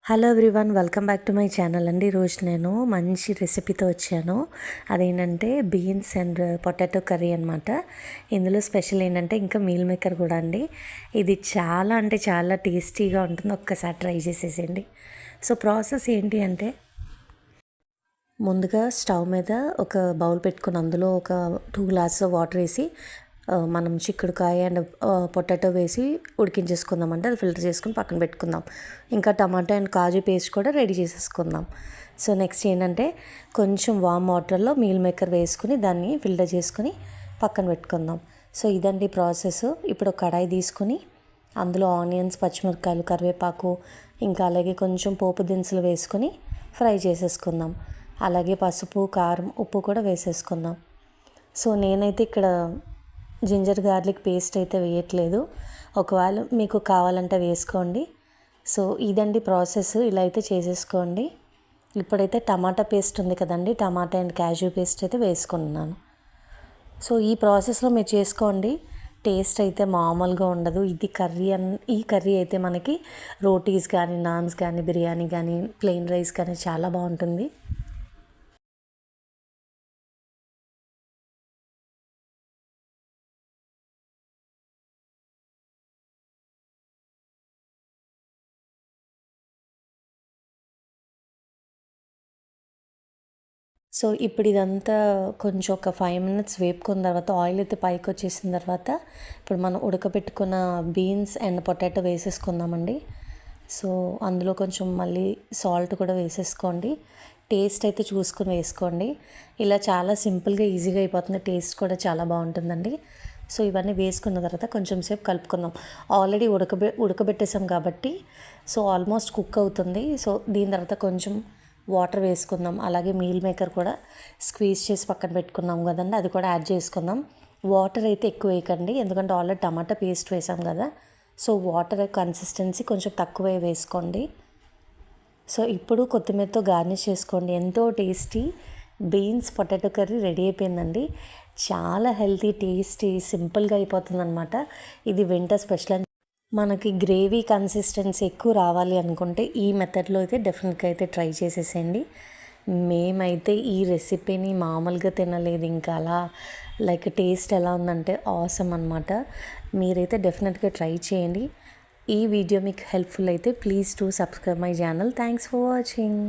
Hello everyone, welcome back to my channel అండి. ఈరోజు నేను మంచి రెసిపీతో వచ్చాను. అదేంటంటే బీన్స్ అండ్ పొటాటో కర్రీ అనమాట. ఇందులో స్పెషల్ ఏంటంటే ఇంకా మీల్ మేకర్ కూడా అండి. ఇది చాలా అంటే చాలా టేస్టీగా ఉంటుంది. ఒక్కసారి ట్రై చేసేసేయండి. సో ప్రాసెస్ ఏంటి అంటే, ముందుగా స్టవ్ మీద ఒక బౌల్ పెట్టుకుని అందులో ఒక 2 గ్లాసెస్ వాటర్ వేసి మనం చిక్కుడుకాయ అండ్ పొటాటో వేసి ఉడికించేసుకుందామంటే అది ఫిల్టర్ చేసుకుని పక్కన పెట్టుకుందాం. ఇంకా టమాటా అండ్ కాజు పేస్ట్ కూడా రెడీ చేసేసుకుందాం. సో నెక్స్ట్ ఏంటంటే, కొంచెం వామ్ వాటర్లో మీల్ మేకర్ వేసుకుని దాన్ని ఫిల్టర్ చేసుకుని పక్కన పెట్టుకుందాం. సో ఇదండి ప్రాసెస్. ఇప్పుడు కడాయి తీసుకుని అందులో ఆనియన్స్, పచ్చిమిరపకాయలు, కరివేపాకు, ఇంకా అలాగే కొంచెం పోపు దినుసులు వేసుకొని ఫ్రై చేసేసుకుందాం. అలాగే పసుపు, కారం, ఉప్పు కూడా వేసేసుకుందాం. సో నేనైతే ఇక్కడ జింజర్ గార్లిక్ పేస్ట్ అయితే వేయట్లేదు. ఒకవేళ మీకు కావాలంటే వేసుకోండి. సో ఇదండి ప్రాసెస్. ఇలా అయితే చేసేసుకోండి. ఇప్పుడైతే టమాటా పేస్ట్ ఉంది కదండి, టమాటా అండ్ క్యాష్యూ పేస్ట్ అయితే వేసుకున్నాను. సో ఈ ప్రాసెస్లో మీరు చేసుకోండి. టేస్ట్ అయితే మామూలుగా ఉండదు. ఈ కర్రీ అయితే మనకి రోటీస్ కానీ, నాన్స్ కానీ, బిర్యానీ కానీ, ప్లెయిన్ రైస్ కానీ చాలా బాగుంటుంది. సో ఇప్పుడు ఇదంతా కొంచెం ఒక 5 మినిట్స్ వేపుకున్న తర్వాత ఆయిల్ అయితే పైకి వచ్చేసిన తర్వాత ఇప్పుడు మనం ఉడకబెట్టుకున్న బీన్స్ అండ్ పొటాటో వేసేసుకుందామండి. సో అందులో కొంచెం మళ్ళీ సాల్ట్ కూడా వేసేసుకోండి. టేస్ట్ అయితే చూసుకుని వేసుకోండి. ఇలా చాలా సింపుల్గా ఈజీగా అయిపోతుంది. టేస్ట్ కూడా చాలా బాగుంటుందండి. సో ఇవన్నీ వేసుకున్న తర్వాత కొంచెం సేపు కలుపుకుందాం. ఆల్రెడీ ఉడకబెట్టేసాం కాబట్టి సో ఆల్మోస్ట్ కుక్ అవుతుంది. సో దీని తర్వాత కొంచెం వాటర్ వేసుకుందాం. అలాగే మీల్ మేకర్ కూడా స్క్వీజ్ చేసి పక్కన పెట్టుకున్నాం కదండి, అది కూడా యాడ్ చేసుకుందాం. వాటర్ అయితే ఎక్కువ వేయకండి, ఎందుకంటే ఆల్రెడీ టమాటా పేస్ట్ వేసాం కదా. సో వాటర్ కన్సిస్టెన్సీ కొంచెం తక్కువే వేసుకోండి. సో ఇప్పుడు కొత్తిమీరతో గార్నిష్ చేసుకోండి. ఎంతో tasty beans potato curry ready అయిపోయిందండి. చాలా హెల్తీ, టేస్టీ, సింపుల్గా అయిపోతుంది. ఇది వింటర్ స్పెషల్. మనకి గ్రేవీ కన్సిస్టెన్సీ ఎక్కువ రావాలి అనుకుంటే ఈ మెథడ్లో అయితే డెఫినెట్గా అయితే ట్రై చేసేసేయండి. మేమైతే ఈ రెసిపీని మామూలుగా తినలేదు. ఇంకా అలా లైక్ టేస్ట్ ఎలా ఉందంటే ఆసమ్ అనమాట. మీరైతే డెఫినెట్గా ట్రై చేయండి. ఈ వీడియో మీకు హెల్ప్ఫుల్ అయితే please to subscribe my channel. Thanks for watching.